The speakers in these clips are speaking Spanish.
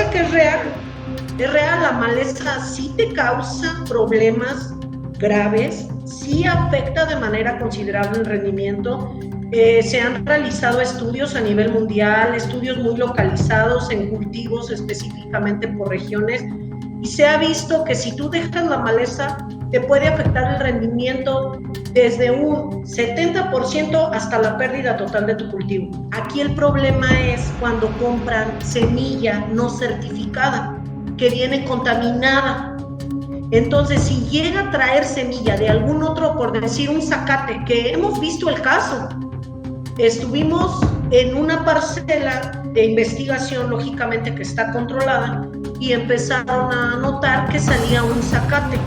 pasa que es real, la maleza sí te causa problemas graves, sí afecta de manera considerable el rendimiento. Se han realizado estudios a nivel mundial, estudios muy localizados en cultivos específicamente por regiones, y se ha visto que si tú dejas la maleza te puede afectar el rendimiento desde un 70% hasta la pérdida total de tu cultivo. Aquí el problema es cuando compran semilla no certificada, que viene contaminada. Entonces, si llega a traer semilla de algún otro, por decir un zacate, que hemos visto el caso, estuvimos en una parcela de investigación, lógicamente que está controlada, y empezaron a notar que salía un zacate.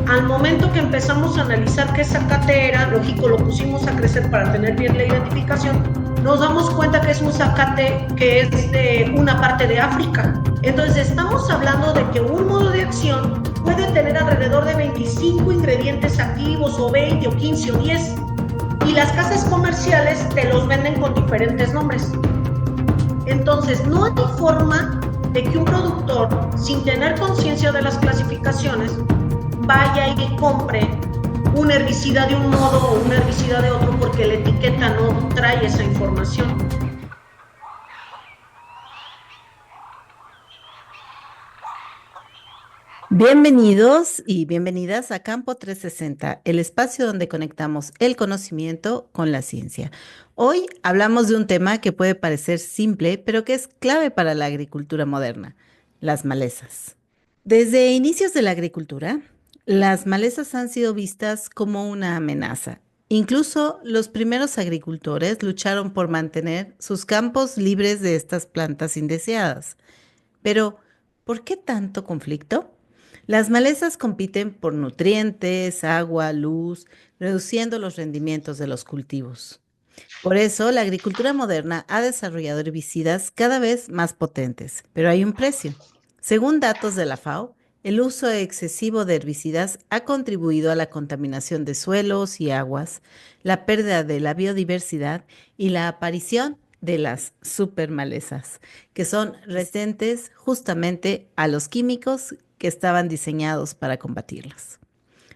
Al momento que empezamos a analizar qué zacate era, lógico, lo pusimos a crecer para tener bien la identificación, nos damos cuenta que es un zacate que es de una parte de África. Entonces estamos hablando de que un modo de acción puede tener alrededor de 25 ingredientes activos, o 20, o 15, o 10, y las casas comerciales te los venden con diferentes nombres. Entonces no hay forma de que un productor, sin tener conciencia de las clasificaciones, vaya y compre un herbicida de un modo o un herbicida de otro, porque la etiqueta no trae esa información. Bienvenidos y bienvenidas a Campo 360, el espacio donde conectamos el conocimiento con la ciencia. Hoy hablamos de un tema que puede parecer simple, pero que es clave para la agricultura moderna, las malezas. Desde inicios de la agricultura, las malezas han sido vistas como una amenaza. Incluso los primeros agricultores lucharon por mantener sus campos libres de estas plantas indeseadas. Pero, ¿por qué tanto conflicto? Las malezas compiten por nutrientes, agua, luz, reduciendo los rendimientos de los cultivos. Por eso, la agricultura moderna ha desarrollado herbicidas cada vez más potentes, pero hay un precio. Según datos de la FAO, el uso excesivo de herbicidas ha contribuido a la contaminación de suelos y aguas, la pérdida de la biodiversidad y la aparición de las supermalezas, que son resistentes justamente a los químicos que estaban diseñados para combatirlas.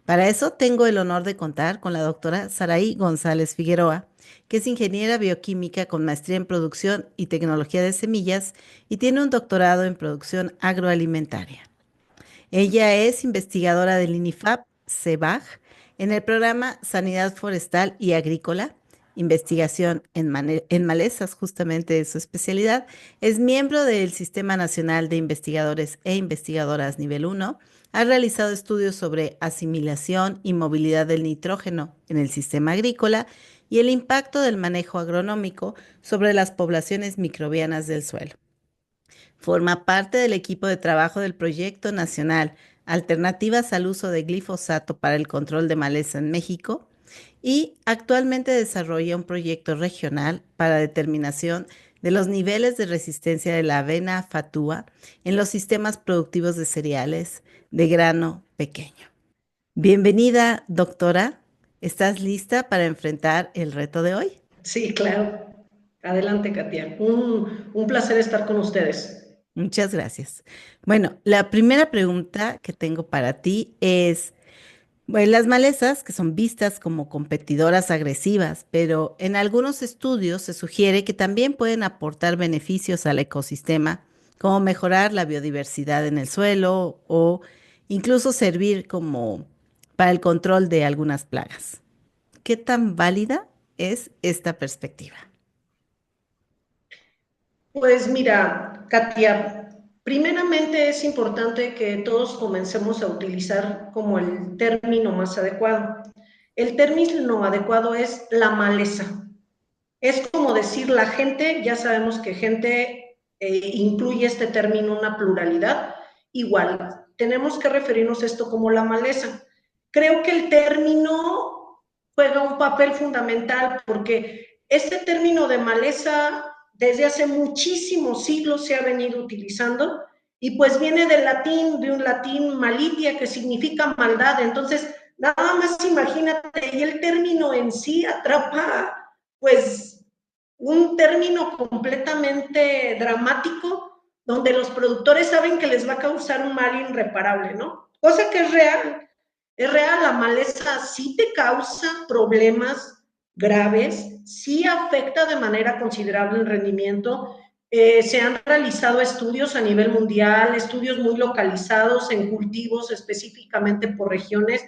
Para eso tengo el honor de contar con la doctora Saraí González Figueroa, que es ingeniera bioquímica con maestría en producción y tecnología de semillas y tiene un doctorado en producción agroalimentaria. Ella es investigadora del INIFAP CEBAG en el programa Sanidad Forestal y Agrícola, investigación en malezas, justamente es su especialidad. Es miembro del Sistema Nacional de Investigadores e Investigadoras Nivel 1. Ha realizado estudios sobre asimilación y movilidad del nitrógeno en el sistema agrícola y el impacto del manejo agronómico sobre las poblaciones microbianas del suelo. Forma parte del equipo de trabajo del Proyecto Nacional Alternativas al Uso de Glifosato para el Control de Maleza en México y actualmente desarrolla un proyecto regional para determinación de los niveles de resistencia de la avena fatúa en los sistemas productivos de cereales de grano pequeño. Bienvenida, doctora. ¿Estás lista para enfrentar el reto de hoy? Sí, claro. Adelante, Katia. Un placer estar con ustedes. Muchas gracias. Bueno, la primera pregunta que tengo para ti es, bueno, las malezas, que son vistas como competidoras agresivas, pero en algunos estudios se sugiere que también pueden aportar beneficios al ecosistema, como mejorar la biodiversidad en el suelo o incluso servir como para el control de algunas plagas. ¿Qué tan válida es esta perspectiva? Pues mira, Katia, primeramente es importante que todos comencemos a utilizar como el término más adecuado. El término adecuado es la maleza. Es como decir la gente, ya sabemos que gente incluye este término una pluralidad. Igual, tenemos que referirnos a esto como la maleza. Creo que el término juega un papel fundamental porque este término de maleza desde hace muchísimos siglos se ha venido utilizando y pues viene del latín, de un latín malitia que significa maldad. Entonces, nada más imagínate, y el término en sí atrapa pues un término completamente dramático donde los productores saben que les va a causar un mal irreparable, ¿no? Cosa que es real. Es real, la maleza sí te causa problemas graves, sí afecta de manera considerable el rendimiento. Se han realizado estudios a nivel mundial, estudios muy localizados en cultivos específicamente por regiones,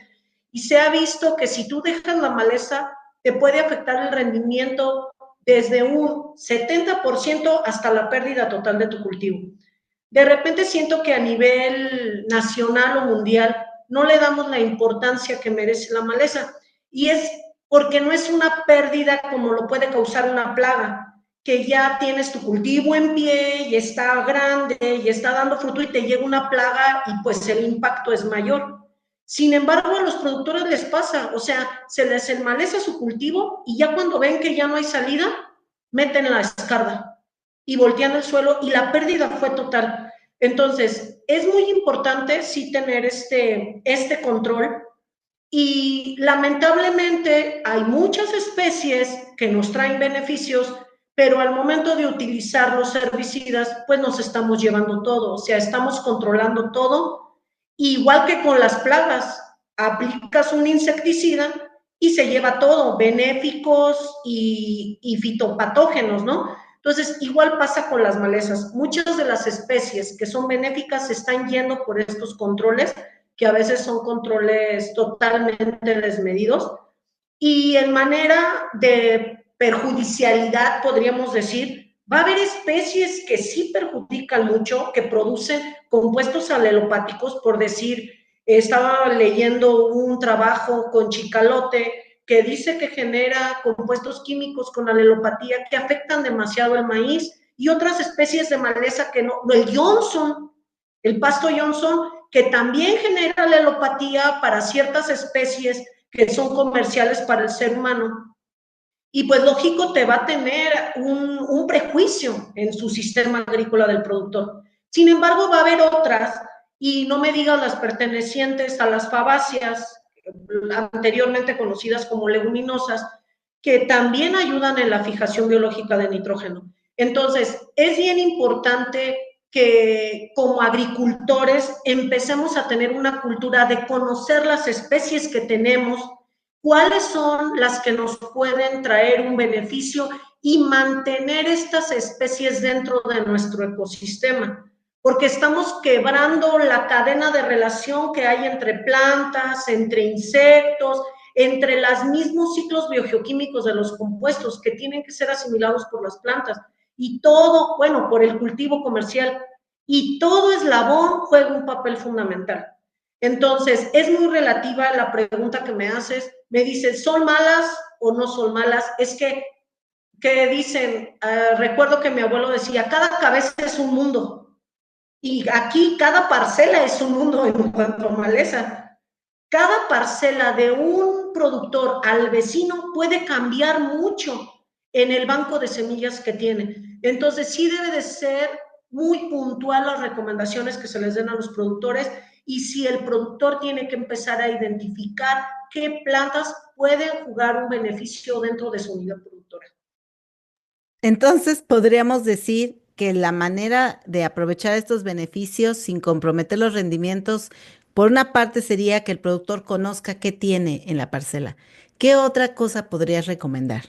y se ha visto que si tú dejas la maleza, te puede afectar el rendimiento desde un 70% hasta la pérdida total de tu cultivo. De repente siento que a nivel nacional o mundial no le damos la importancia que merece la maleza, y es porque no es una pérdida como lo puede causar una plaga, que ya tienes tu cultivo en pie y está grande y está dando fruto y te llega una plaga y pues el impacto es mayor. Sin embargo, a los productores les pasa, o sea, se les enmaleza su cultivo y ya cuando ven que ya no hay salida, meten la descarga y voltean el suelo y la pérdida fue total. Entonces, es muy importante sí tener este control, y lamentablemente hay muchas especies que nos traen beneficios, pero al momento de utilizar los herbicidas, pues nos estamos llevando todo, o sea, estamos controlando todo, igual que con las plagas, aplicas un insecticida y se lleva todo, benéficos y fitopatógenos, ¿no? Entonces, igual pasa con las malezas. Muchas de las especies que son benéficas se están yendo por estos controles, que a veces son controles totalmente desmedidos, y en manera de perjudicialidad, podríamos decir, va a haber especies que sí perjudican mucho, que producen compuestos alelopáticos, por decir, estaba leyendo un trabajo con chicalote que dice que genera compuestos químicos con alelopatía que afectan demasiado el maíz, y otras especies de maleza que no, el Johnson, el pasto Johnson, que también genera alelopatía para ciertas especies que son comerciales para el ser humano. Y pues lógico, te va a tener un prejuicio en su sistema agrícola del productor. Sin embargo, va a haber otras, y no me digas las pertenecientes a las fabáceas, anteriormente conocidas como leguminosas, que también ayudan en la fijación biológica de nitrógeno. Entonces, es bien importante que como agricultores empecemos a tener una cultura de conocer las especies que tenemos, cuáles son las que nos pueden traer un beneficio, y mantener estas especies dentro de nuestro ecosistema, porque estamos quebrando la cadena de relación que hay entre plantas, entre insectos, entre los mismos ciclos biogeoquímicos de los compuestos que tienen que ser asimilados por las plantas, y todo, bueno, por el cultivo comercial, y todo eslabón juega un papel fundamental. Entonces, es muy relativa la pregunta que me haces. Me dices, ¿son malas o no son malas? Es que dicen, recuerdo que mi abuelo decía, cada cabeza es un mundo. Y aquí cada parcela es un mundo en cuanto a maleza. Cada parcela de un productor al vecino puede cambiar mucho en el banco de semillas que tiene. Entonces, sí debe de ser muy puntual las recomendaciones que se les den a los productores, y si el productor tiene que empezar a identificar qué plantas pueden jugar un beneficio dentro de su unidad productora. Entonces, podríamos decir que la manera de aprovechar estos beneficios sin comprometer los rendimientos, por una parte sería que el productor conozca qué tiene en la parcela. ¿Qué otra cosa podrías recomendar?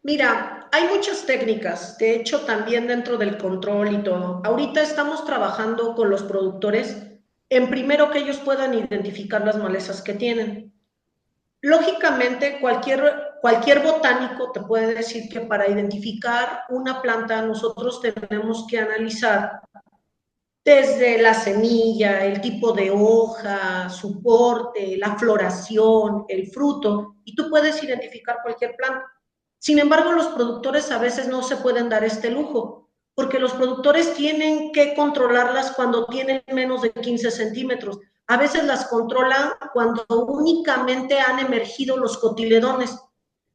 Mira, hay muchas técnicas, de hecho también dentro del control y todo. Ahorita estamos trabajando con los productores en primero que ellos puedan identificar las malezas que tienen. Lógicamente, cualquier botánico te puede decir que para identificar una planta nosotros tenemos que analizar desde la semilla, el tipo de hoja, su porte, la floración, el fruto, y tú puedes identificar cualquier planta. Sin embargo, los productores a veces no se pueden dar este lujo, porque los productores tienen que controlarlas cuando tienen menos de 15 centímetros. A veces las controlan cuando únicamente han emergido los cotiledones.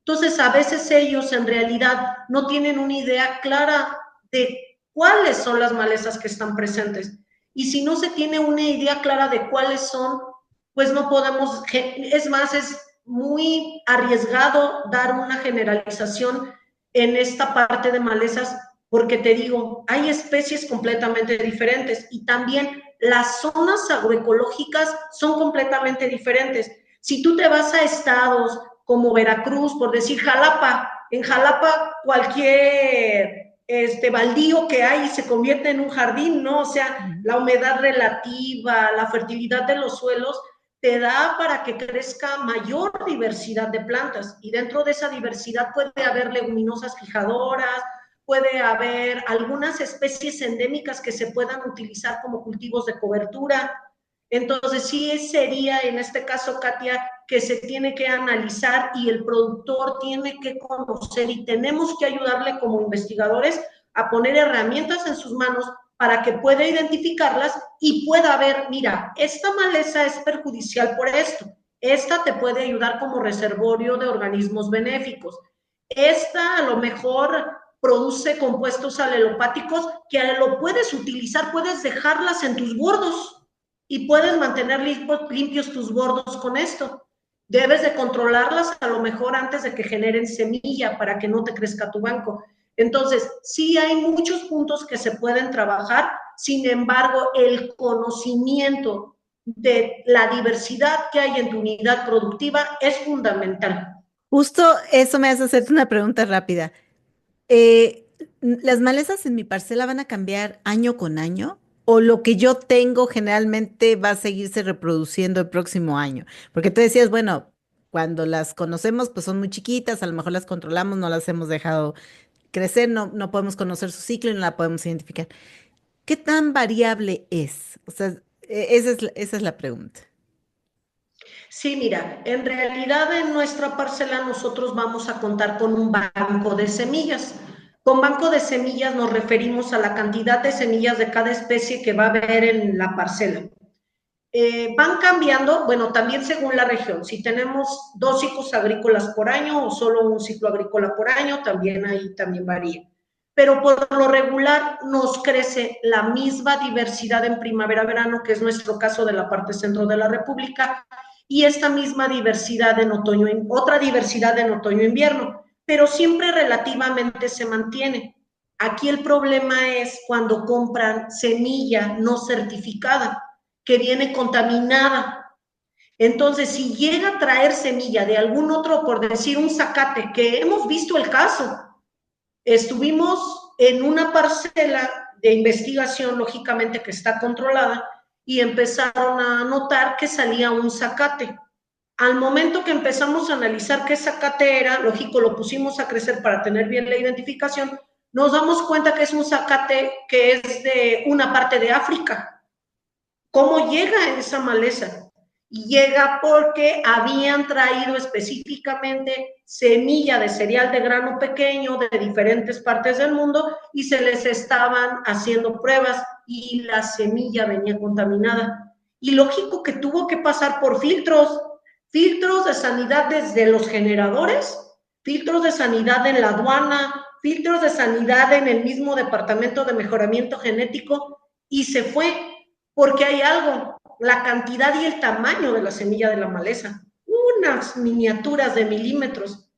Entonces, a veces ellos en realidad no tienen una idea clara de cuáles son las malezas que están presentes. Y si no se tiene una idea clara de cuáles son, pues no podemos, es más, es muy arriesgado dar una generalización en esta parte de malezas, porque te digo, hay especies completamente diferentes y también las zonas agroecológicas son completamente diferentes. Si tú te vas a estados como Veracruz, por decir Jalapa, en Jalapa cualquier baldío que hay se convierte en un jardín, ¿no? O sea, la humedad relativa, la fertilidad de los suelos te da para que crezca mayor diversidad de plantas y dentro de esa diversidad puede haber leguminosas fijadoras, puede haber algunas especies endémicas que se puedan utilizar como cultivos de cobertura. Entonces, sí sería en este caso, Katia, que se tiene que analizar y el productor tiene que conocer y tenemos que ayudarle como investigadores a poner herramientas en sus manos para que pueda identificarlas y pueda ver, mira, esta maleza es perjudicial por esto, esta te puede ayudar como reservorio de organismos benéficos, esta a lo mejor produce compuestos alelopáticos que lo puedes utilizar, puedes dejarlas en tus bordos y puedes mantener limpios tus bordos con esto. Debes de controlarlas a lo mejor antes de que generen semilla para que no te crezca tu banco. Entonces, sí hay muchos puntos que se pueden trabajar, sin embargo, el conocimiento de la diversidad que hay en tu unidad productiva es fundamental. Justo eso me hace hacerte una pregunta rápida. Eh, ¿Las malezas en mi parcela van a cambiar año con año? ¿O lo que yo tengo generalmente va a seguirse reproduciendo el próximo año? Porque tú decías, bueno, cuando las conocemos, pues son muy chiquitas, a lo mejor las controlamos, no las hemos dejado crecer, no podemos conocer su ciclo y no la podemos identificar. ¿Qué tan variable es? O sea, esa es la pregunta. Sí, mira, en realidad en nuestra parcela nosotros vamos a contar con un banco de semillas. Con banco de semillas nos referimos a la cantidad de semillas de cada especie que va a haber en la parcela. Van cambiando, bueno, también según la región. Si tenemos 2 ciclos agrícolas por año o solo un ciclo agrícola por año, también ahí también varía. Pero por lo regular nos crece la misma diversidad en primavera-verano, que es nuestro caso de la parte centro de la República, y esta misma diversidad en otoño, otra diversidad en otoño-invierno, pero siempre relativamente se mantiene. Aquí el problema es cuando compran semilla no certificada, que viene contaminada. Entonces, si llega a traer semilla de algún otro, por decir un zacate, que hemos visto el caso, estuvimos en una parcela de investigación, lógicamente que está controlada, y empezaron a notar que salía un zacate. Al momento que empezamos a analizar qué zacate era, lógico, lo pusimos a crecer para tener bien la identificación, nos damos cuenta que es un zacate que es de una parte de África. ¿Cómo llega esa maleza? Llega porque habían traído específicamente semilla de cereal de grano pequeño de diferentes partes del mundo y se les estaban haciendo pruebas y la semilla venía contaminada. Y lógico que tuvo que pasar por filtros de sanidad desde los generadores, filtros de sanidad en la aduana, filtros de sanidad en el mismo departamento de mejoramiento genético y se fue porque hay algo, la cantidad y el tamaño de la semilla de la maleza, unas miniaturas de milímetros.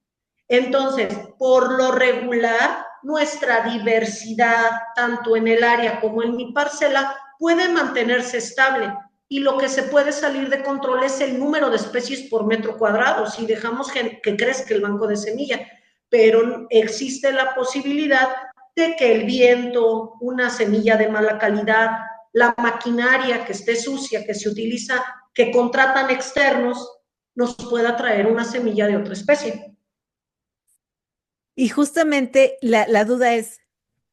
Entonces, por lo regular, nuestra diversidad, tanto en el área como en mi parcela, puede mantenerse estable. Y lo que se puede salir de control es el número de especies por metro cuadrado, si dejamos que crezca el banco de semilla. Pero existe la posibilidad de que el viento, una semilla de mala calidad, la maquinaria que esté sucia, que se utiliza, que contratan externos, nos pueda traer una semilla de otra especie. Y justamente la duda es,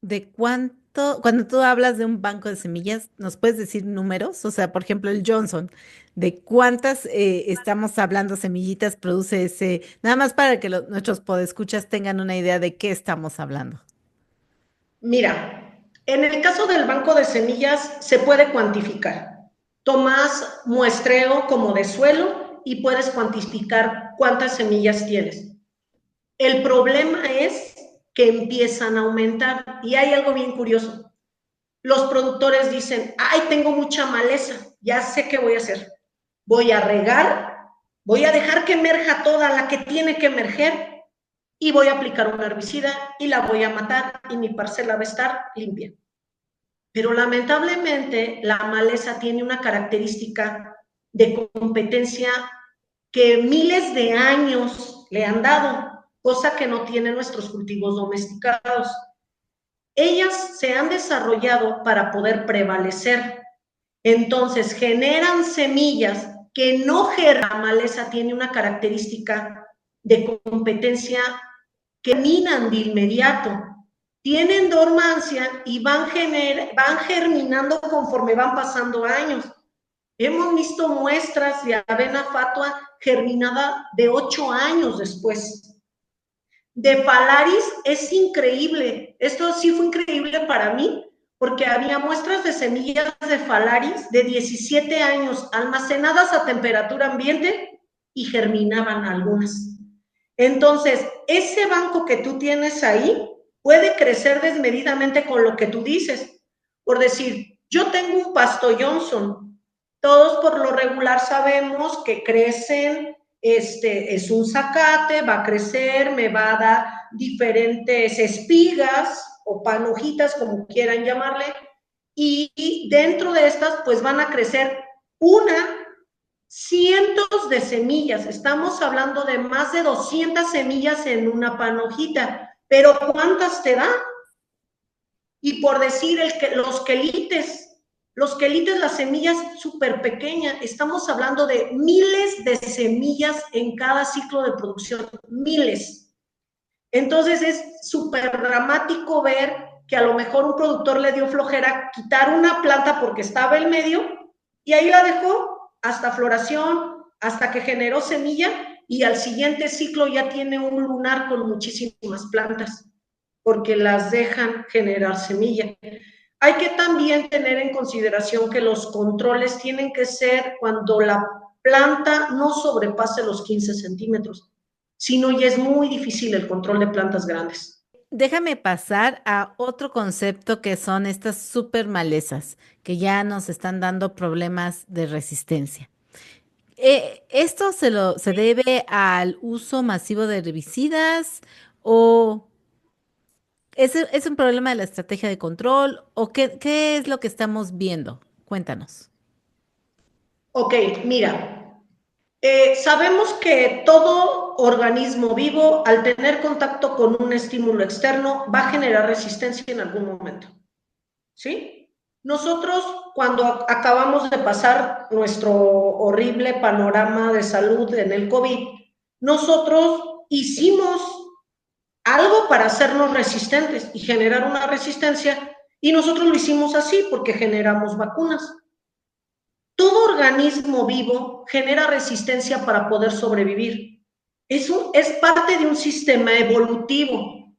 ¿de cuánto, cuando tú hablas de un banco de semillas, nos puedes decir números? O sea, por ejemplo, el Johnson, ¿de cuántas estamos hablando semillitas produce ese? Nada más para que nuestros podescuchas tengan una idea de qué estamos hablando. Mira, en el caso del banco de semillas se puede cuantificar. Tomas muestreo como de suelo y puedes cuantificar cuántas semillas tienes. El problema es que empiezan a aumentar y hay algo bien curioso. Los productores dicen, ay, tengo mucha maleza, ya sé qué voy a hacer. Voy a regar, voy a dejar que emerja toda la que tiene que emerger y voy a aplicar un herbicida y la voy a matar y mi parcela va a estar limpia. Pero lamentablemente la maleza tiene una característica de competencia que miles de años le han dado, cosa que no tienen nuestros cultivos domesticados. Ellas se han desarrollado para poder prevalecer. Entonces generan semillas que no generan. La maleza tiene una característica de competencia que minan de inmediato. Tienen dormancia y van germinando conforme van pasando años. Hemos visto muestras de avena fatua germinada de 8 años después. De Phalaris es increíble. Esto sí fue increíble para mí, porque había muestras de semillas de Phalaris de 17 años almacenadas a temperatura ambiente y germinaban algunas. Entonces, ese banco que tú tienes ahí puede crecer desmedidamente con lo que tú dices. Por decir, yo tengo un pasto Johnson. Todos por lo regular sabemos que crecen, es un zacate, va a crecer, me va a dar diferentes espigas o panojitas, como quieran llamarle, y dentro de estas pues van a crecer cientos de semillas. Estamos hablando de más de 200 semillas en una panojita, pero ¿cuántas te da? Y por decir los quelites, las semillas súper pequeñas, estamos hablando de miles de semillas en cada ciclo de producción, miles. Entonces es súper dramático ver que a lo mejor un productor le dio flojera quitar una planta porque estaba en medio y ahí la dejó hasta floración, hasta que generó semilla y al siguiente ciclo ya tiene un lunar con muchísimas plantas porque las dejan generar semilla. Hay que también tener en consideración que los controles tienen que ser cuando la planta no sobrepase los 15 centímetros, sino ya es muy difícil el control de plantas grandes. Déjame pasar a otro concepto que son estas super malezas que ya nos están dando problemas de resistencia. ¿Esto se debe al uso masivo de herbicidas o es un problema de la estrategia de control o qué es lo que estamos viendo? Cuéntanos. Ok, mira, sabemos que todo organismo vivo, al tener contacto con un estímulo externo, va a generar resistencia en algún momento. ¿Sí? Nosotros, cuando acabamos de pasar nuestro horrible panorama de salud en el COVID, nosotros hicimos algo para hacernos resistentes y generar una resistencia, y nosotros lo hicimos así porque generamos vacunas. Todo organismo vivo genera resistencia para poder sobrevivir. Eso es parte de un sistema evolutivo.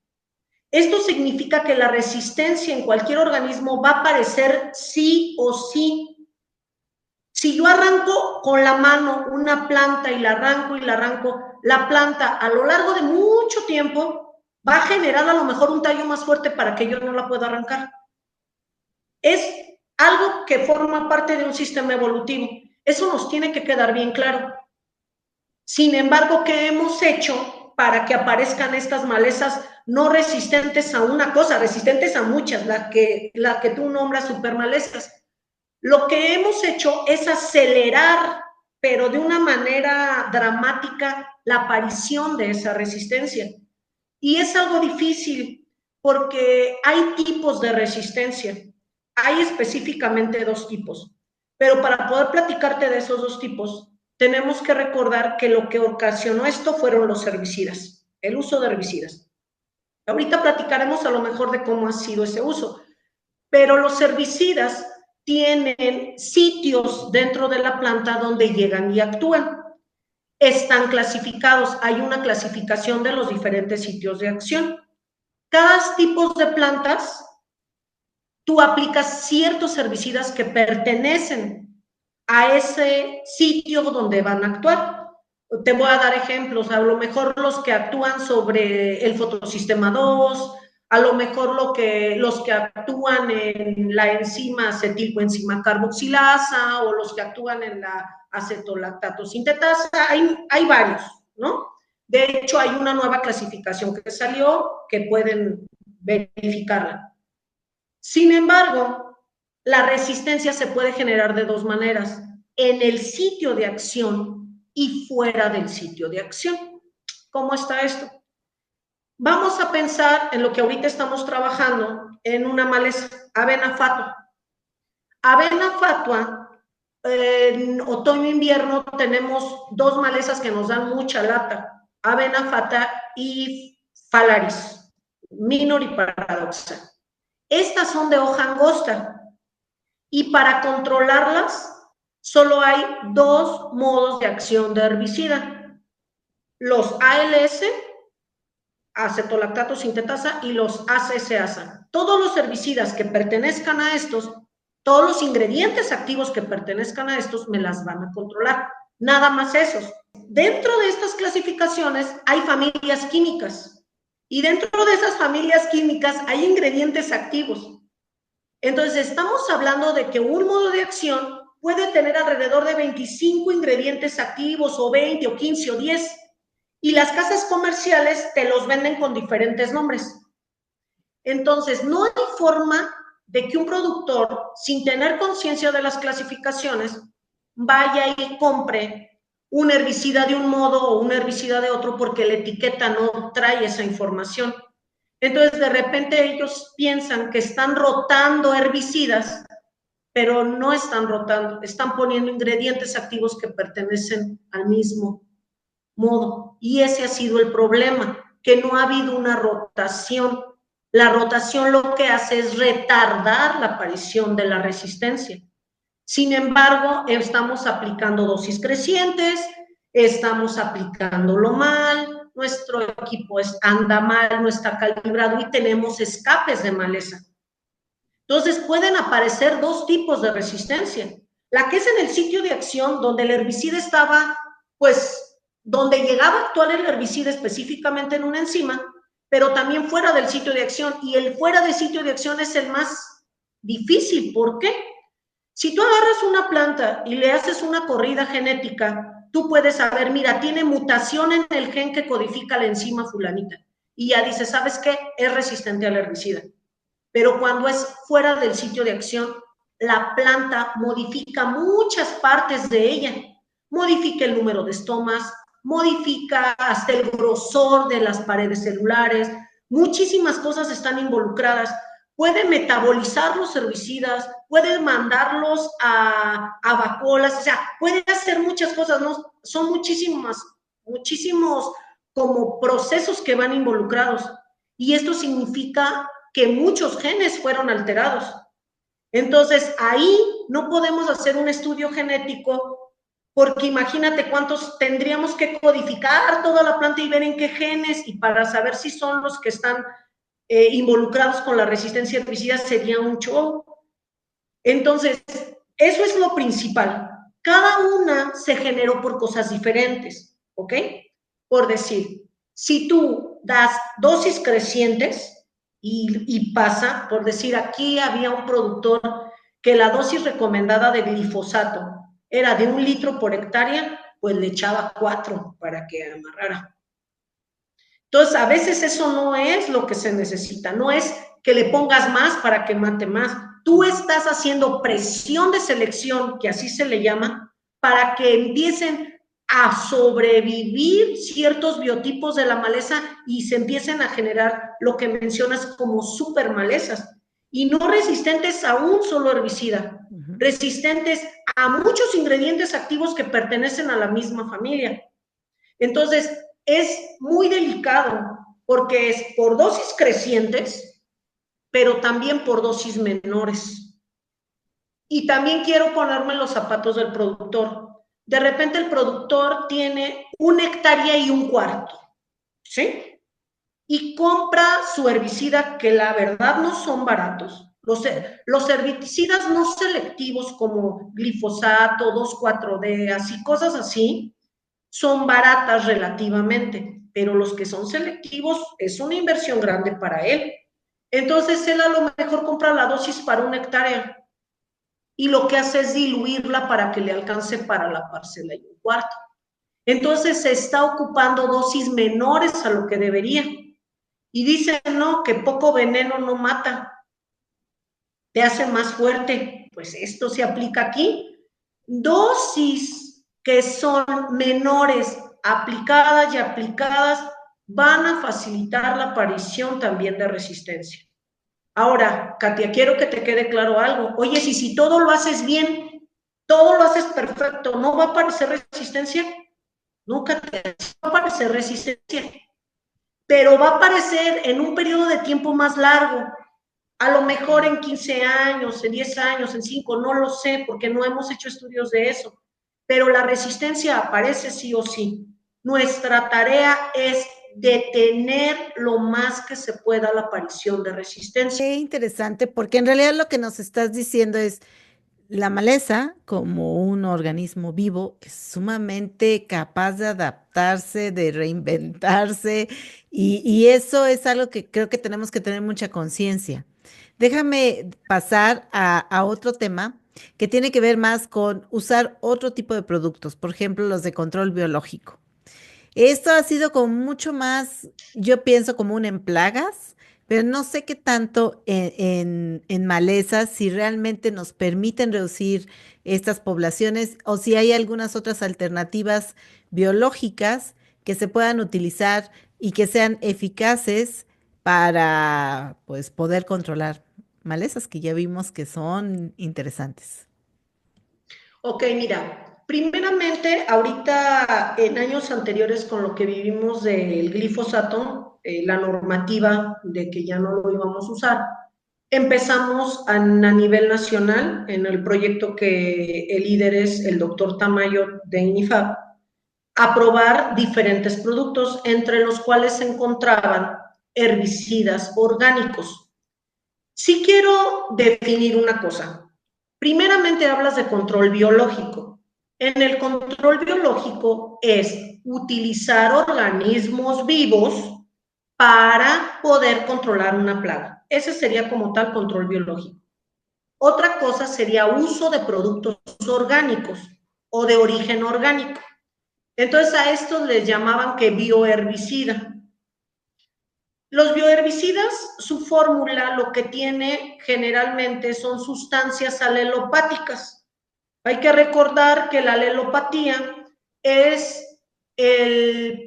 Esto significa que la resistencia en cualquier organismo va a aparecer sí o sí. Si yo arranco con la mano una planta y la arranco, la planta a lo largo de mucho tiempo va a generar a lo mejor un tallo más fuerte para que yo no la pueda arrancar. Es algo que forma parte de un sistema evolutivo. Eso nos tiene que quedar bien claro. Sin embargo, ¿qué hemos hecho para que aparezcan estas malezas no resistentes a una cosa, resistentes a muchas, la que tú nombras supermalezas? Lo que hemos hecho es acelerar, pero de una manera dramática, la aparición de esa resistencia. Y es algo difícil porque hay tipos de resistencia. Hay específicamente dos tipos. Pero para poder platicarte de esos dos tipos, tenemos que recordar que lo que ocasionó esto fueron los herbicidas, el uso de herbicidas. Ahorita platicaremos a lo mejor de cómo ha sido ese uso, pero los herbicidas tienen sitios dentro de la planta donde llegan y actúan. Están clasificados, hay una clasificación de los diferentes sitios de acción. Cada tipo de plantas, tú aplicas ciertos herbicidas que pertenecen a ese sitio donde van a actuar. Te voy a dar ejemplos, a lo mejor los que actúan sobre el fotosistema 2, a lo mejor los que actúan en la enzima acetilcoenzima carboxilasa o los que actúan en la acetolactato sintetasa, hay varios, ¿no? De hecho, hay una nueva clasificación que salió que pueden verificarla. Sin embargo, la resistencia se puede generar de dos maneras, en el sitio de acción y fuera del sitio de acción. ¿Cómo está esto? Vamos a pensar en lo que ahorita estamos trabajando en una maleza, avena fatua. Avena fatua, en otoño-invierno tenemos dos malezas que nos dan mucha lata, avena fatua y phalaris, minor y paradoxa. Estas son de hoja angosta y para controlarlas solo hay dos modos de acción de herbicida, los ALS, acetolactato sintetasa, y los ACSasa. Todos los herbicidas que pertenezcan a estos, todos los ingredientes activos que pertenezcan a estos me las van a controlar, nada más esos. Dentro de estas clasificaciones hay familias químicas y dentro de esas familias químicas hay ingredientes activos. Entonces estamos hablando de que un modo de acción puede tener alrededor de 25 ingredientes activos o 20 o 15 o 10 y las casas comerciales te los venden con diferentes nombres. Entonces, no hay forma de que un productor, sin tener conciencia de las clasificaciones, vaya y compre un herbicida de un modo o un herbicida de otro porque la etiqueta no trae esa información. Entonces, de repente ellos piensan que están rotando herbicidas, pero no están rotando, están poniendo ingredientes activos que pertenecen al mismo modo. Y ese ha sido el problema, que no ha habido una rotación. La rotación lo que hace es retardar la aparición de la resistencia. Sin embargo, estamos aplicando dosis crecientes, estamos aplicándolo mal, nuestro equipo anda mal, no está calibrado y tenemos escapes de maleza. Entonces, pueden aparecer dos tipos de resistencia. La que es en el sitio de acción, donde el herbicida estaba, pues, donde llegaba a actuar el herbicida específicamente en una enzima, pero también fuera del sitio de acción. Y el fuera del sitio de acción es el más difícil. ¿Por qué? Si tú agarras una planta y le haces una corrida genética, tú puedes saber, mira, tiene mutación en el gen que codifica la enzima fulanita. Y ya dices, ¿sabes qué? Es resistente al herbicida. Pero cuando es fuera del sitio de acción, la planta modifica muchas partes de ella. Modifica el número de estomas, modifica hasta el grosor de las paredes celulares, muchísimas cosas están involucradas. Puede metabolizar los herbicidas, puede mandarlos a vacuolas, o sea, puede hacer muchas cosas, ¿no? Son muchísimos como procesos que van involucrados. Y esto significa que muchos genes fueron alterados. Entonces, ahí no podemos hacer un estudio genético porque imagínate cuántos tendríamos que codificar toda la planta y ver en qué genes y para saber si son los que están involucrados con la resistencia a herbicidas sería un show. Entonces, eso es lo principal. Cada una se generó por cosas diferentes, ¿ok? Por decir, si tú das dosis crecientes y pasa, por decir, aquí había un productor que la dosis recomendada de glifosato era de 1 litro por hectárea, pues le echaba 4 para que amarrara. Entonces, a veces eso no es lo que se necesita, no es que le pongas más para que mate más. Tú estás haciendo presión de selección, que así se le llama, para que empiecen a sobrevivir ciertos biotipos de la maleza y se empiecen a generar lo que mencionas como supermalezas y no resistentes a un solo herbicida, resistentes a muchos ingredientes activos que pertenecen a la misma familia. Entonces, es muy delicado porque es por dosis crecientes, pero también por dosis menores. Y también quiero ponerme en los zapatos del productor. De repente el productor tiene 1 hectárea y 1/4, ¿sí? Y compra su herbicida, que la verdad no son baratos. Los herbicidas no selectivos como glifosato, 2,4-D, así, cosas así, son baratas relativamente, pero los que son selectivos es una inversión grande para él. Entonces él a lo mejor compra la dosis para 1 hectárea y lo que hace es diluirla para que le alcance para la parcela y 1/4. Entonces se está ocupando dosis menores a lo que debería. Y dicen, no, que poco veneno no mata, te hace más fuerte. Pues esto se aplica aquí. Dosis que son menores, aplicadas y aplicadas, van a facilitar la aparición también de resistencia. Ahora, Katia, quiero que te quede claro algo. Oye, si todo lo haces bien, todo lo haces perfecto, ¿no va a aparecer resistencia? Nunca te va a aparecer resistencia, pero va a aparecer en un periodo de tiempo más largo. A lo mejor en 15 años, en 10 años, en 5, no lo sé, porque no hemos hecho estudios de eso. Pero la resistencia aparece sí o sí. Nuestra tarea es detener lo más que se pueda la aparición de resistencia. Qué interesante, porque en realidad lo que nos estás diciendo es la maleza, como un organismo vivo, es sumamente capaz de adaptarse, de reinventarse, y eso es algo que creo que tenemos que tener mucha conciencia. Déjame pasar a otro tema que tiene que ver más con usar otro tipo de productos, por ejemplo, los de control biológico. Esto ha sido como mucho más, yo pienso, común en plagas, pero no sé qué tanto en malezas, si realmente nos permiten reducir estas poblaciones o si hay algunas otras alternativas biológicas que se puedan utilizar y que sean eficaces para, pues, poder controlar malezas que ya vimos que son interesantes. Ok, mira, primeramente, ahorita en años anteriores con lo que vivimos del glifosato, la normativa de que ya no lo íbamos a usar, empezamos a nivel nacional en el proyecto que el líder es el doctor Tamayo de INIFAP, a probar diferentes productos, entre los cuales se encontraban herbicidas orgánicos. Sí quiero definir una cosa. Primeramente hablas de control biológico. En el control biológico es utilizar organismos vivos para poder controlar una plaga. Ese sería como tal control biológico. Otra cosa sería uso de productos orgánicos o de origen orgánico. Entonces a estos les llamaban que bioherbicida. Los bioherbicidas, su fórmula lo que tiene generalmente son sustancias alelopáticas. Hay que recordar que la alelopatía es el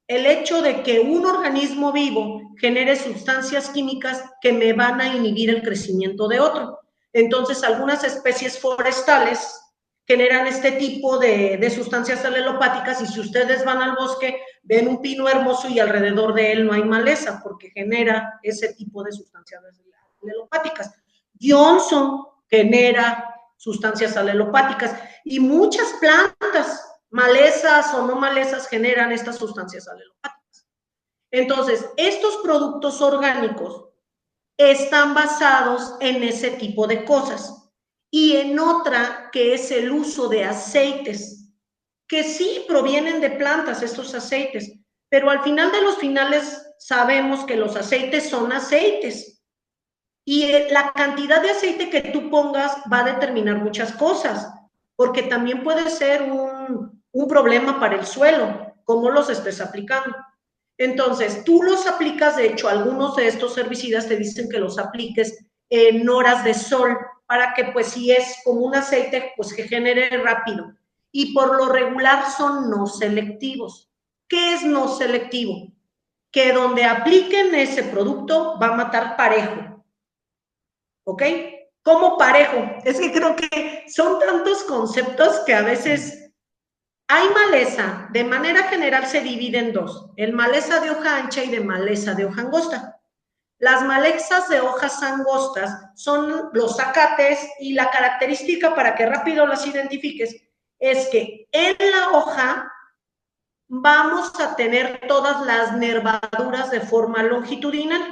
hecho de que un organismo vivo genere sustancias químicas que me van a inhibir el crecimiento de otro. Entonces, algunas especies forestales generan este tipo de sustancias alelopáticas y si ustedes van al bosque, ven un pino hermoso y alrededor de él no hay maleza porque genera ese tipo de sustancias alelopáticas. Johnson genera sustancias alelopáticas y muchas plantas, malezas o no malezas, generan estas sustancias alelopáticas. Entonces, estos productos orgánicos están basados en ese tipo de cosas y en otra que es el uso de aceites, que sí provienen de plantas estos aceites, pero al final de los finales sabemos que los aceites son aceites y la cantidad de aceite que tú pongas va a determinar muchas cosas, porque también puede ser un problema para el suelo, cómo los estés aplicando. Entonces, tú los aplicas, de hecho, algunos de estos herbicidas te dicen que los apliques en horas de sol, para que pues si es como un aceite, pues que genere rápido. Y por lo regular son no selectivos. ¿Qué es no selectivo? Que donde apliquen ese producto va a matar parejo. ¿Ok? ¿Cómo parejo? Es que creo que son tantos conceptos que a veces hay maleza. De manera general se divide en dos: el maleza de hoja ancha y de maleza de hoja angosta. Las malezas de hojas angostas son los zacates y la característica para que rápido las identifiques es que en la hoja vamos a tener todas las nervaduras de forma longitudinal.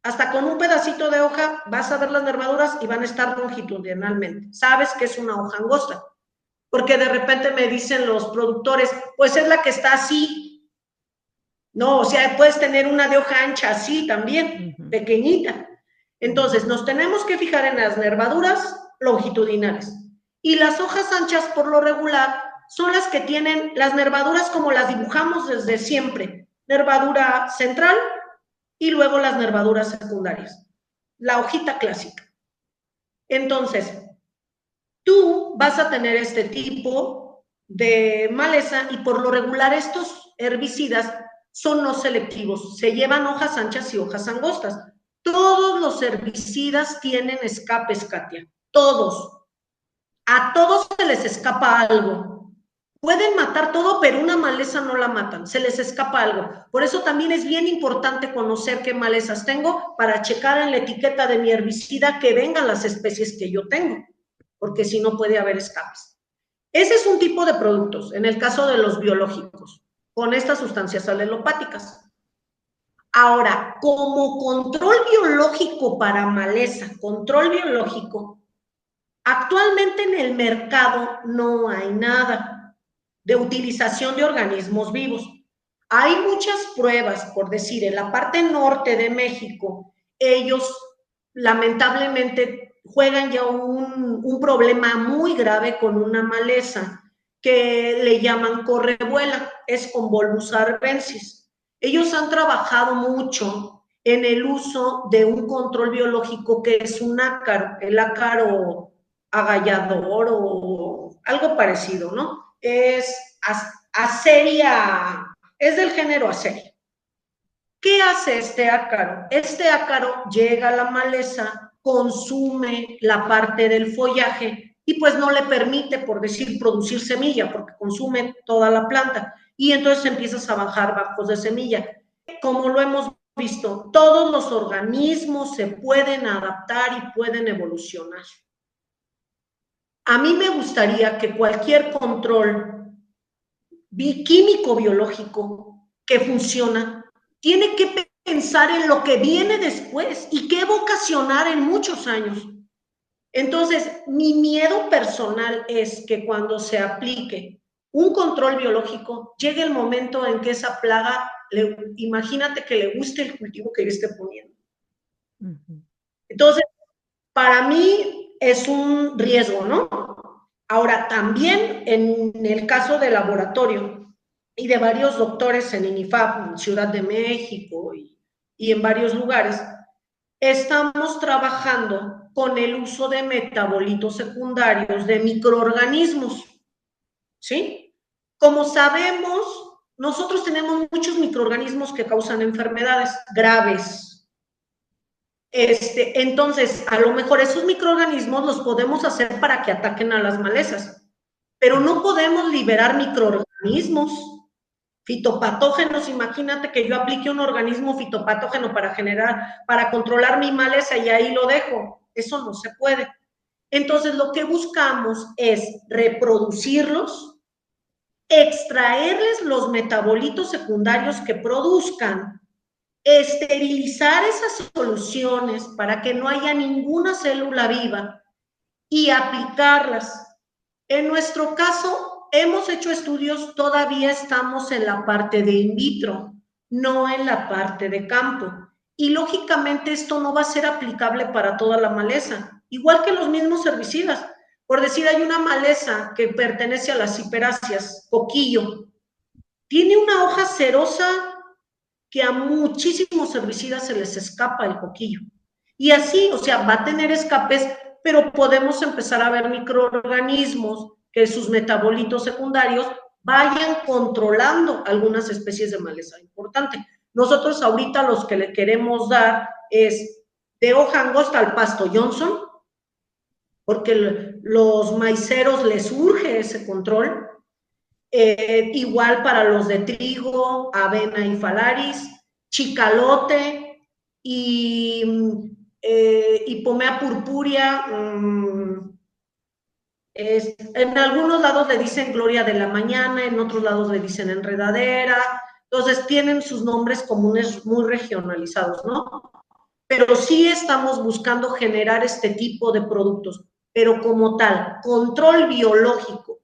Hasta con un pedacito de hoja vas a ver las nervaduras y van a estar longitudinalmente. Sabes que es una hoja angosta, porque de repente me dicen los productores, pues es la que está así. No, o sea, puedes tener una de hoja ancha así también, pequeñita. Entonces, nos tenemos que fijar en las nervaduras longitudinales. Y las hojas anchas, por lo regular, son las que tienen las nervaduras como las dibujamos desde siempre, nervadura central y luego las nervaduras secundarias, la hojita clásica. Entonces, tú vas a tener este tipo de maleza y por lo regular estos herbicidas son no selectivos, se llevan hojas anchas y hojas angostas. Todos los herbicidas tienen escapes, Katia, todos. A todos se les escapa algo. Pueden matar todo, pero una maleza no la matan, se les escapa algo. Por eso también es bien importante conocer qué malezas tengo para checar en la etiqueta de mi herbicida que vengan las especies que yo tengo, porque si no puede haber escapes. Ese es un tipo de productos, en el caso de los biológicos, con estas sustancias alelopáticas. Ahora, como control biológico para maleza, control biológico, actualmente en el mercado no hay nada de utilización de organismos vivos. Hay muchas pruebas, por decir, en la parte norte de México, ellos lamentablemente juegan ya un problema muy grave con una maleza que le llaman correvuela, es Convolvulus arvensis. Ellos han trabajado mucho en el uso de un control biológico que es un ácaro, el ácaro agallador o algo parecido, ¿no? Es Aseria, es del género Aseria. ¿Qué hace este ácaro? Este ácaro llega a la maleza, consume la parte del follaje y pues no le permite, por decir, producir semilla, porque consume toda la planta y entonces empiezas a bajar bajos de semilla. Como lo hemos visto, todos los organismos se pueden adaptar y pueden evolucionar. A mí me gustaría que cualquier control químico biológico que funciona tiene que pensar en lo que viene después y qué va a ocasionar en muchos años. Entonces, mi miedo personal es que cuando se aplique un control biológico, llegue el momento en que esa plaga, imagínate que le guste el cultivo que yo esté poniendo. Entonces, para mí es un riesgo, ¿no? Ahora, también en el caso de laboratorio y de varios doctores en INIFAP, en Ciudad de México y en varios lugares, estamos trabajando con el uso de metabolitos secundarios de microorganismos, ¿sí? Como sabemos, nosotros tenemos muchos microorganismos que causan enfermedades graves. Entonces, a lo mejor esos microorganismos los podemos hacer para que ataquen a las malezas, pero no podemos liberar microorganismos fitopatógenos. Imagínate que yo aplique un organismo fitopatógeno para controlar mi maleza y ahí lo dejo. Eso no se puede. Entonces, lo que buscamos es reproducirlos, extraerles los metabolitos secundarios que produzcan, esterilizar esas soluciones para que no haya ninguna célula viva y aplicarlas. En nuestro caso, hemos hecho estudios, todavía estamos en la parte de in vitro, no en la parte de campo. Y lógicamente esto no va a ser aplicable para toda la maleza, igual que los mismos herbicidas. Por decir, hay una maleza que pertenece a las hiperáceas, coquillo. Tiene una hoja cerosa que a muchísimos herbicidas se les escapa el coquillo. Y así, o sea, va a tener escapes, pero podemos empezar a ver microorganismos que sus metabolitos secundarios vayan controlando algunas especies de maleza. Importante. Nosotros ahorita los que le queremos dar es de hoja angosta al pasto Johnson, porque los maiceros les urge ese control. Igual para los de trigo, avena y falaris, chicalote y Pomea purpúrea. En algunos lados le dicen gloria de la mañana, en otros lados le dicen enredadera. Entonces tienen sus nombres comunes muy regionalizados, ¿no? Pero sí estamos buscando generar este tipo de productos, pero como tal, control biológico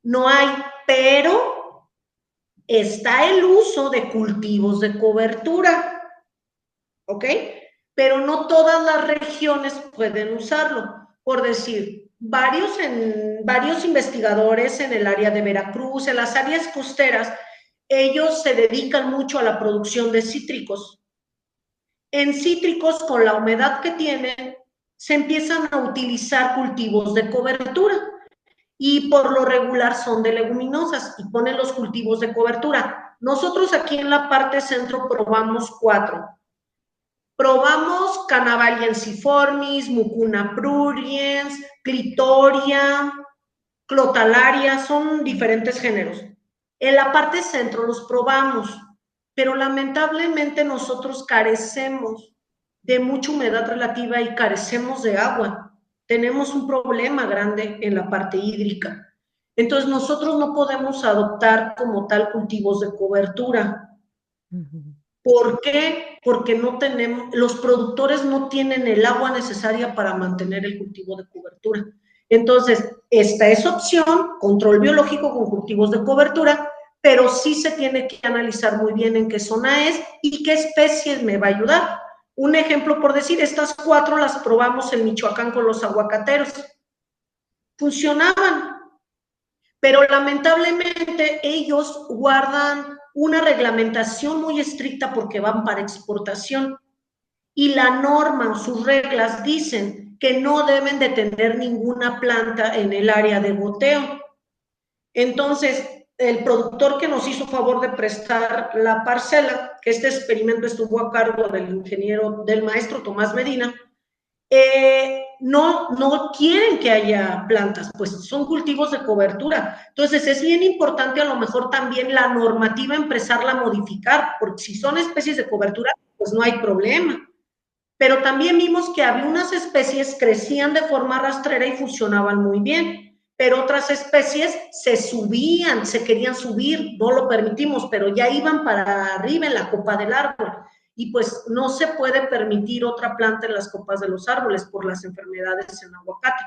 no hay, pero está el uso de cultivos de cobertura, ¿ok? Pero no todas las regiones pueden usarlo. por decir, varios investigadores en el área de Veracruz, en las áreas costeras, ellos se dedican mucho a la producción de cítricos. En cítricos, con la humedad que tienen, se empiezan a utilizar cultivos de cobertura y por lo regular son de leguminosas y ponen los cultivos de cobertura. Nosotros aquí en la parte centro probamos 4. Probamos Cannabalia ensiformis, Mucuna pruriens, Clitoria, Clotalaria, son diferentes géneros. En la parte centro los probamos, pero lamentablemente nosotros carecemos de mucha humedad relativa y carecemos de agua. Tenemos un problema grande en la parte hídrica. Entonces nosotros no podemos adoptar como tal cultivos de cobertura. ¿Por qué? Porque no tenemos, los productores no tienen el agua necesaria para mantener el cultivo de cobertura. Entonces, esta es opción, control biológico con cultivos de cobertura, pero sí se tiene que analizar muy bien en qué zona es y qué especies me va a ayudar. Un ejemplo por decir, estas 4 las probamos en Michoacán con los aguacateros. Funcionaban, pero lamentablemente ellos guardan una reglamentación muy estricta porque van para exportación y la norma o sus reglas dicen que no deben de tener ninguna planta en el área de goteo. Entonces, el productor que nos hizo favor de prestar la parcela, que este experimento estuvo a cargo del maestro Tomás Medina, no quieren que haya plantas, pues son cultivos de cobertura. Entonces es bien importante a lo mejor también la normativa empezarla a modificar, porque si son especies de cobertura, pues no hay problema. Pero también vimos que había unas especies que crecían de forma rastrera y funcionaban muy bien, pero otras especies se subían, se querían subir, no lo permitimos, pero ya iban para arriba en la copa del árbol. Y pues no se puede permitir otra planta en las copas de los árboles por las enfermedades en aguacate.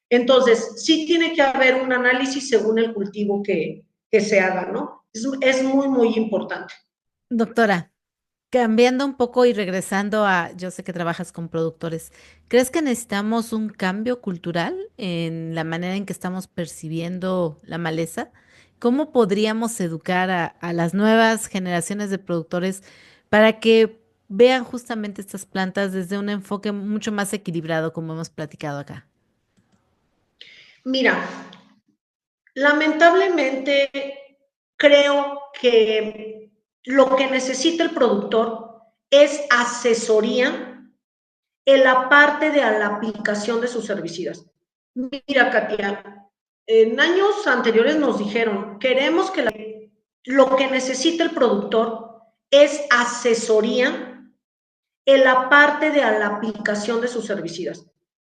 Entonces, sí tiene que haber un análisis según el cultivo que se haga, ¿no? Es muy, muy importante. Doctora, cambiando un poco y regresando a, yo sé que trabajas con productores, ¿crees que necesitamos un cambio cultural en la manera en que estamos percibiendo la maleza? ¿Cómo podríamos educar a las nuevas generaciones de productores para que vean justamente estas plantas desde un enfoque mucho más equilibrado, como hemos platicado acá? Mira, lamentablemente creo que lo que necesita el productor es asesoría en la parte de la aplicación de sus herbicidas. Mira, Katia, en años anteriores nos dijeron, queremos que lo que necesita el productor es asesoría en la parte de la aplicación de sus herbicidas.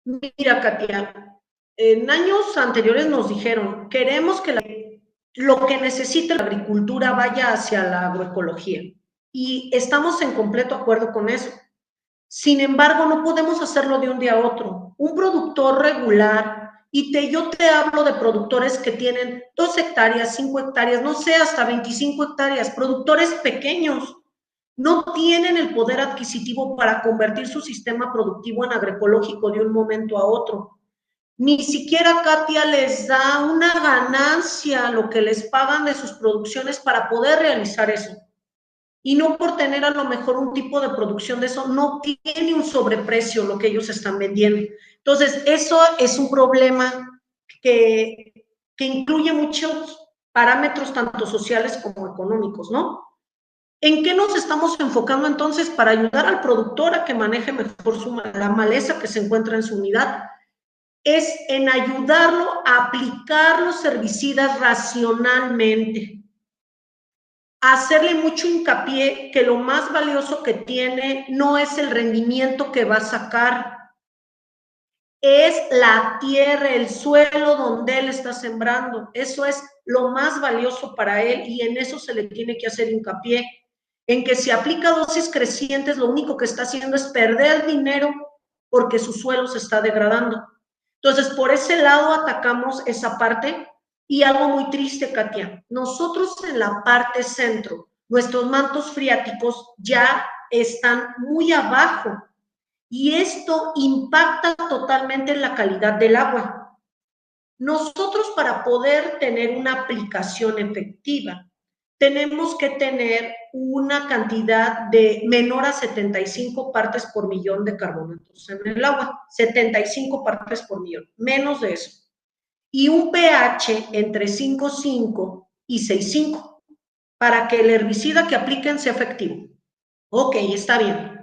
Mira, Katia, en años anteriores nos dijeron, queremos que lo que necesita la agricultura vaya hacia la agroecología. Y estamos en completo acuerdo con eso. Sin embargo, no podemos hacerlo de un día a otro. Un productor regular, yo te hablo de productores que tienen 2 hectáreas, 5 hectáreas, no sé, hasta 25 hectáreas, productores pequeños, no tienen el poder adquisitivo para convertir su sistema productivo en agroecológico de un momento a otro. Ni siquiera, Katia, les da una ganancia lo que les pagan de sus producciones para poder realizar eso. Y no por tener a lo mejor un tipo de producción de eso, no tiene un sobreprecio lo que ellos están vendiendo. Entonces, eso es un problema que incluye muchos parámetros, tanto sociales como económicos, ¿no? ¿En qué nos estamos enfocando entonces para ayudar al productor a que maneje mejor la maleza que se encuentra en su unidad? Es en ayudarlo a aplicar los herbicidas racionalmente, hacerle mucho hincapié que lo más valioso que tiene no es el rendimiento que va a sacar, es la tierra, el suelo donde él está sembrando. Eso es lo más valioso para él y en eso se le tiene que hacer hincapié. En que si aplica dosis crecientes, lo único que está haciendo es perder dinero porque su suelo se está degradando. Entonces, por ese lado atacamos esa parte. Y algo muy triste, Katia, nosotros en la parte centro, nuestros mantos freáticos ya están muy abajo y esto impacta totalmente en la calidad del agua. Nosotros, para poder tener una aplicación efectiva, tenemos que tener una cantidad de menor a 75 partes por millón de carbonatos en el agua, 75 partes por millón, menos de eso. Y un pH entre 5,5 y 6,5 para que el herbicida que apliquen sea efectivo. Ok, está bien.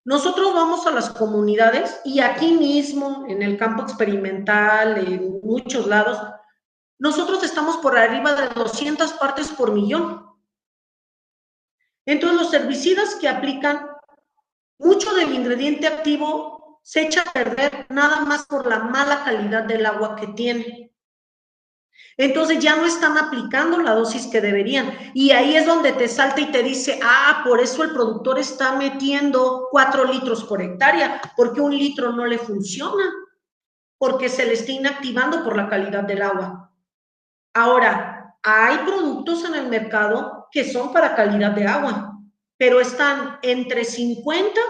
Nosotros vamos a las comunidades y aquí mismo, en el campo experimental, en muchos lados, nosotros estamos por arriba de 200 partes por millón. Entonces, los herbicidas que aplican, mucho del ingrediente activo se echa a perder nada más por la mala calidad del agua que tiene. Entonces ya no están aplicando la dosis que deberían. Y ahí es donde te salta y te dice, por eso el productor está metiendo 4 litros por hectárea, porque 1 litro no le funciona, porque se le está inactivando por la calidad del agua. Ahora, hay productos en el mercado que son para calidad de agua, pero están entre 50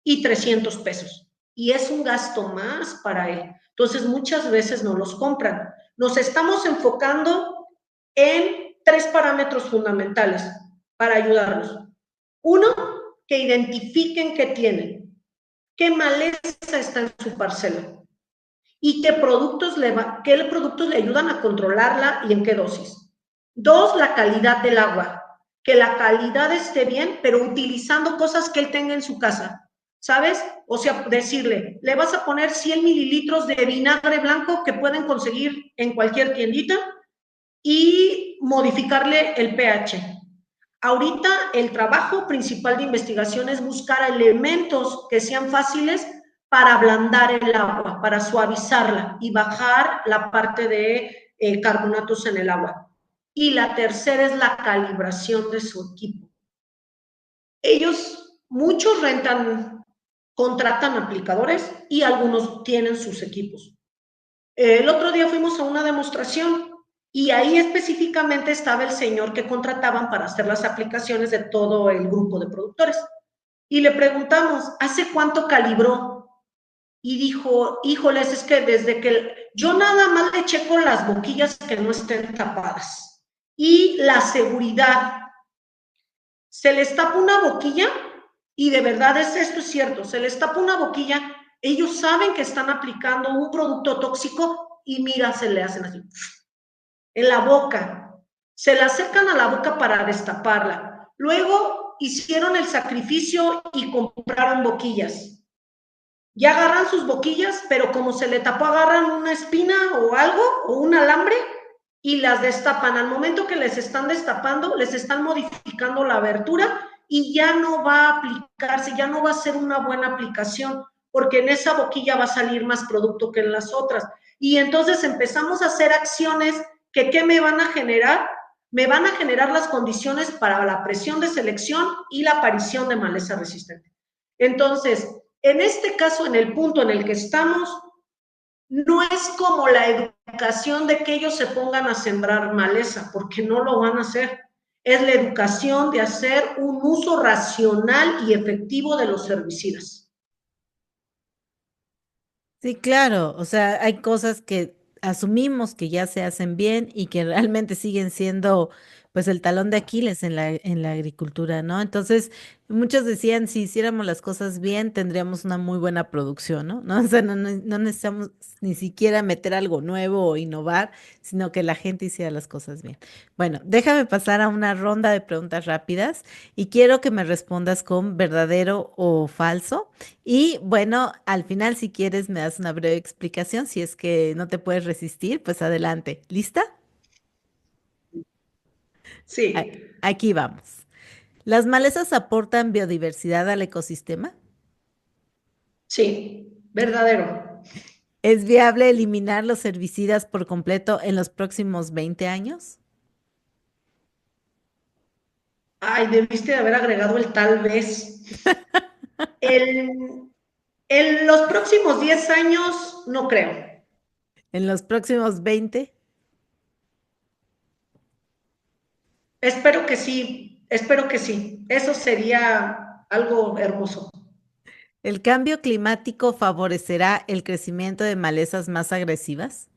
y 300 pesos. Y es un gasto más para él. Entonces, muchas veces no los compran. Nos estamos enfocando en 3 parámetros fundamentales para ayudarlos. Uno, que identifiquen qué tienen, qué maleza está en su parcela y qué productos le ayudan a controlarla y en qué dosis. Dos, la calidad del agua, que la calidad esté bien, pero utilizando cosas que él tenga en su casa, ¿sabes? O sea, decirle, le vas a poner 100 mililitros de vinagre blanco que pueden conseguir en cualquier tiendita y modificarle el pH. Ahorita el trabajo principal de investigación es buscar elementos que sean fáciles para ablandar el agua, para suavizarla y bajar la parte de carbonatos en el agua. Y la tercera es la calibración de su equipo. Ellos, muchos contratan aplicadores y algunos tienen sus equipos. El otro día fuimos a una demostración y ahí específicamente estaba el señor que contrataban para hacer las aplicaciones de todo el grupo de productores. Y le preguntamos, ¿hace cuánto calibró? Y dijo, híjoles, es que desde que yo nada más le checo las boquillas que no estén tapadas. Y la seguridad, se les tapa una boquilla y de verdad esto es cierto, se les tapa una boquilla, ellos saben que están aplicando un producto tóxico y mira, se le hacen así, en la boca, se la acercan a la boca para destaparla. Luego hicieron el sacrificio y compraron boquillas. Ya agarran sus boquillas, pero como se le tapó, agarran una espina o algo, o un alambre, y las destapan. Al momento que les están destapando, les están modificando la abertura y ya no va a aplicarse, ya no va a ser una buena aplicación, porque en esa boquilla va a salir más producto que en las otras. Y entonces empezamos a hacer acciones que, ¿qué me van a generar? Me van a generar las condiciones para la presión de selección y la aparición de maleza resistente. Entonces, en este caso, en el punto en el que estamos, no es como la educación de que ellos se pongan a sembrar maleza, porque no lo van a hacer. Es la educación de hacer un uso racional y efectivo de los herbicidas. Sí, claro, o sea, hay cosas que asumimos que ya se hacen bien y que realmente siguen siendo pues el talón de Aquiles en la agricultura, ¿no? Entonces, muchos decían, si hiciéramos las cosas bien, tendríamos una muy buena producción, ¿no? ¿No? O sea, no necesitamos ni siquiera meter algo nuevo o innovar, sino que la gente hiciera las cosas bien. Bueno, déjame pasar a una ronda de preguntas rápidas y quiero que me respondas con verdadero o falso. Y bueno, al final, si quieres, me das una breve explicación. Si es que no te puedes resistir, pues adelante. ¿Lista? A- Sí, Aquí vamos. ¿Las malezas aportan biodiversidad al ecosistema? sí, verdadero. ¿Es viable eliminar los herbicidas por completo en los próximos 20 años? Ay, debiste de haber agregado el tal vez. El, en los próximos 10 años, no creo. ¿En los próximos 20? Espero que sí, espero que sí. Eso sería algo hermoso. ¿El cambio climático favorecerá el crecimiento de malezas más agresivas?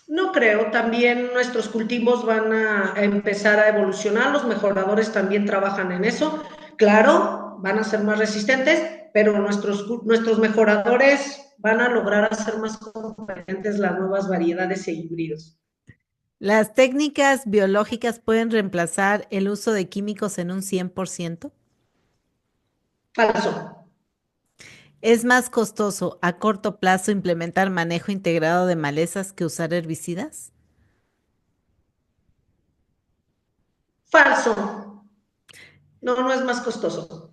No creo, también nuestros cultivos van a empezar a evolucionar, los mejoradores también trabajan en eso. Claro, van a ser más resistentes, pero nuestros mejoradores van a lograr hacer más competentes las nuevas variedades e híbridos. ¿Las técnicas biológicas pueden reemplazar el uso de químicos en un 100%? Falso, ¿Es más costoso a corto plazo implementar manejo integrado de malezas que usar herbicidas? falso, no, no es más costoso.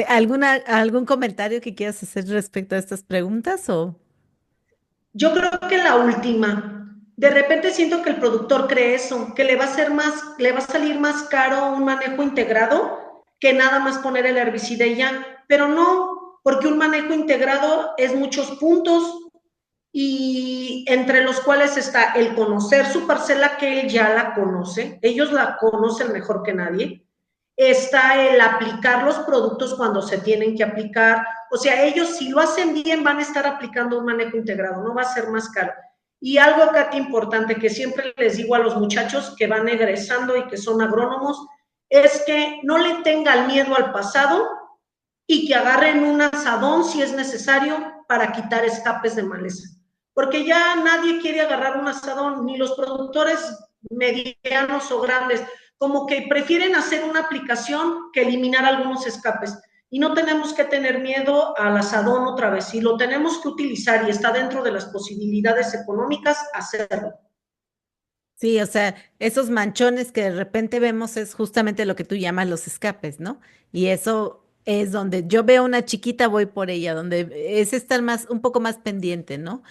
¿Algún comentario que quieras hacer respecto a estas preguntas o? Yo creo que la última, de repente siento que el productor cree eso, que le va a ser más, le va a salir más caro un manejo integrado que nada más poner el herbicida y ya, pero no, porque un manejo integrado es muchos puntos y entre los cuales está el conocer su parcela que él ya la conoce, ellos la conocen mejor que nadie, está el aplicar los productos cuando se tienen que aplicar, o sea, ellos si lo hacen bien van a estar aplicando un manejo integrado, no va a ser más caro. Y algo acá importante que siempre les digo a los muchachos que van egresando y que son agrónomos, es que no le tengan miedo al pasado y que agarren un asadón si es necesario para quitar escapes de maleza. Porque ya nadie quiere agarrar un asadón, ni los productores medianos o grandes, como que prefieren hacer una aplicación que eliminar algunos escapes. Y no tenemos que tener miedo al asadón otra vez. Si lo tenemos que utilizar y está dentro de las posibilidades económicas, hacerlo. Sí, o sea, esos manchones que de repente vemos es justamente lo que tú llamas los escapes, ¿no? Y eso es donde yo veo una chiquita, voy por ella, donde es estar más, un poco más pendiente, ¿no?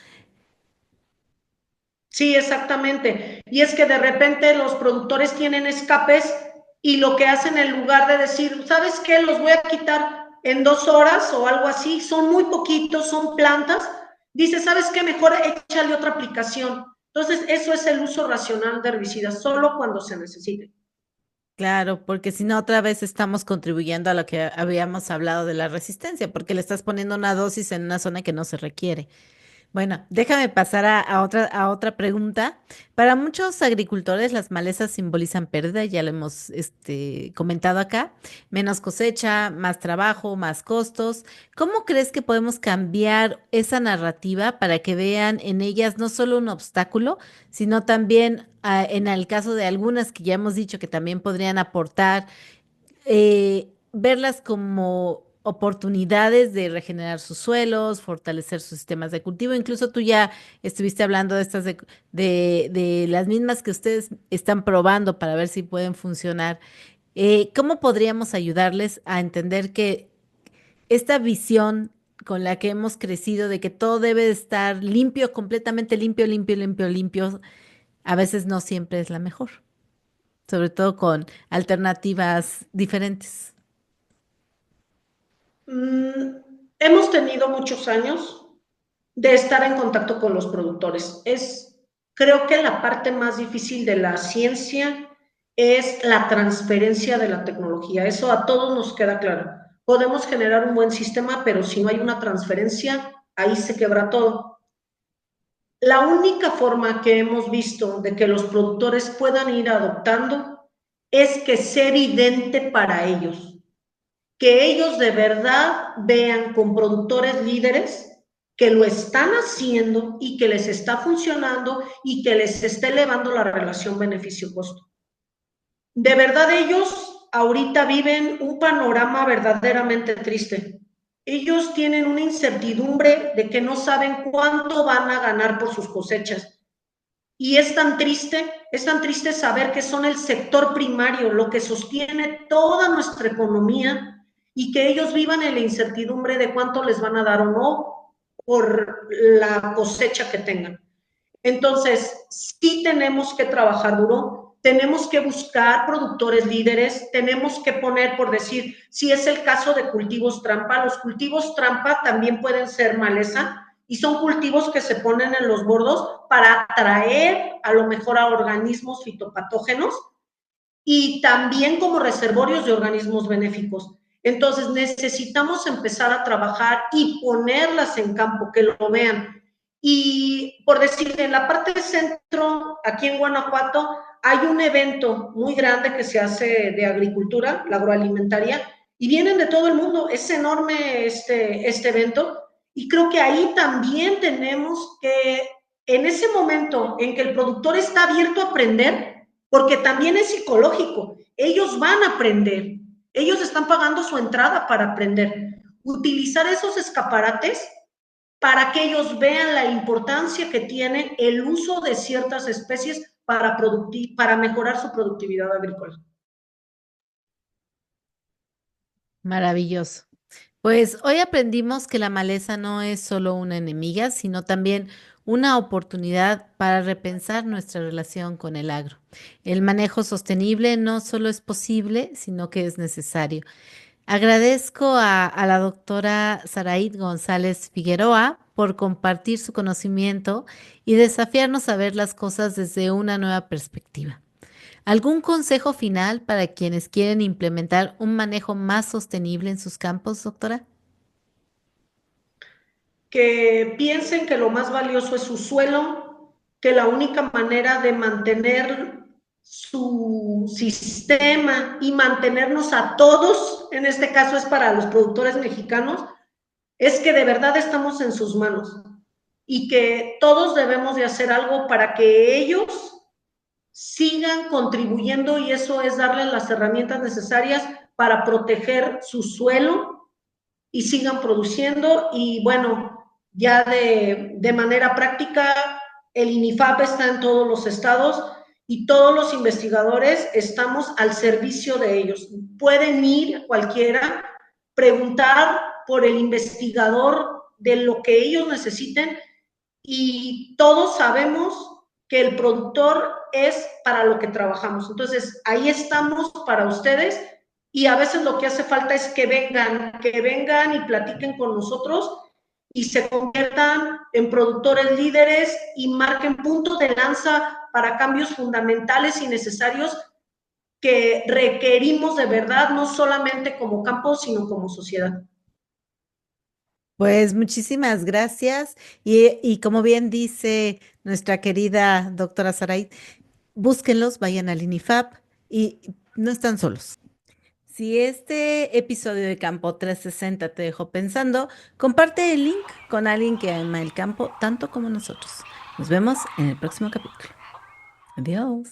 Sí, exactamente. Y es que de repente los productores tienen escapes y lo que hacen en lugar de decir, ¿sabes qué? Los voy a quitar en 2 horas o algo así, son muy poquitos, son plantas. Dice, ¿sabes qué? Mejor échale otra aplicación. Entonces, eso es el uso racional de herbicidas, solo cuando se necesite. Claro, porque si no, otra vez estamos contribuyendo a lo que habíamos hablado de la resistencia, porque le estás poniendo una dosis en una zona que no se requiere. Bueno, déjame pasar a otra pregunta. Para muchos agricultores, las malezas simbolizan pérdida, ya lo hemos comentado acá, menos cosecha, más trabajo, más costos. ¿Cómo crees que podemos cambiar esa narrativa para que vean en ellas no solo un obstáculo, sino también, en el caso de algunas que ya hemos dicho que también podrían aportar, verlas como oportunidades de regenerar sus suelos, fortalecer sus sistemas de cultivo? Incluso tú ya estuviste hablando de estas de las mismas que ustedes están probando para ver si pueden funcionar. ¿Cómo podríamos ayudarles a entender que esta visión con la que hemos crecido de que todo debe de estar limpio, completamente limpio, limpio, limpio, limpio, a veces no siempre es la mejor, sobre todo con alternativas diferentes? Mm, hemos tenido muchos años de estar en contacto con los productores. Creo que la parte más difícil de la ciencia es la transferencia de la tecnología. Eso a todos nos queda claro. Podemos generar un buen sistema, pero si no hay una transferencia, ahí se quebra todo. La única forma que hemos visto de que los productores puedan ir adoptando es que sea evidente para ellos, que ellos de verdad vean con productores líderes que lo están haciendo y que les está funcionando y que les está elevando la relación beneficio-costo. De verdad ellos ahorita viven un panorama verdaderamente triste. Ellos tienen una incertidumbre de que no saben cuánto van a ganar por sus cosechas. Y es tan triste saber que son el sector primario, lo que sostiene toda nuestra economía y que ellos vivan en la incertidumbre de cuánto les van a dar o no por la cosecha que tengan. Entonces, sí tenemos que trabajar duro, tenemos que buscar productores líderes, tenemos que poner, por decir, si es el caso de cultivos trampa, los cultivos trampa también pueden ser maleza y son cultivos que se ponen en los bordos para atraer a lo mejor a organismos fitopatógenos y también como reservorios de organismos benéficos. Entonces necesitamos empezar a trabajar y ponerlas en campo, que lo vean. Y por decir, en la parte centro, aquí en Guanajuato, hay un evento muy grande que se hace de agricultura, la agroalimentaria, y vienen de todo el mundo. Es enorme este evento. Y creo que ahí también tenemos que, en ese momento en que el productor está abierto a aprender, porque también es psicológico, ellos van a aprender, ellos están pagando su entrada para aprender. Utilizar esos escaparates para que ellos vean la importancia que tiene el uso de ciertas especies para mejorar su productividad agrícola. Maravilloso. Pues hoy aprendimos que la maleza no es solo una enemiga, sino también una oportunidad para repensar nuestra relación con el agro. El manejo sostenible no solo es posible, sino que es necesario. Agradezco a la doctora Saraid González Figueroa por compartir su conocimiento y desafiarnos a ver las cosas desde una nueva perspectiva. ¿Algún consejo final para quienes quieren implementar un manejo más sostenible en sus campos, doctora? Que piensen que lo más valioso es su suelo, que la única manera de mantener su sistema y mantenernos a todos, en este caso es para los productores mexicanos, es que de verdad estamos en sus manos y que todos debemos de hacer algo para que ellos sigan contribuyendo, y eso es darles las herramientas necesarias para proteger su suelo y sigan produciendo. Y bueno, ya de manera práctica, el INIFAP está en todos los estados y todos los investigadores estamos al servicio de ellos. Pueden ir cualquiera, preguntar por el investigador de lo que ellos necesiten, y todos sabemos que el productor es para lo que trabajamos. Entonces, ahí estamos para ustedes, y a veces lo que hace falta es que vengan y platiquen con nosotros y se conviertan en productores líderes y marquen puntos de lanza para cambios fundamentales y necesarios que requerimos de verdad, no solamente como campo, sino como sociedad. Pues muchísimas gracias. Y como bien dice nuestra querida doctora Saray, búsquenlos, vayan al INIFAP y no están solos. Si este episodio de Campo 360 te dejó pensando, comparte el link con alguien que ama el campo tanto como nosotros. Nos vemos en el próximo capítulo. Adiós.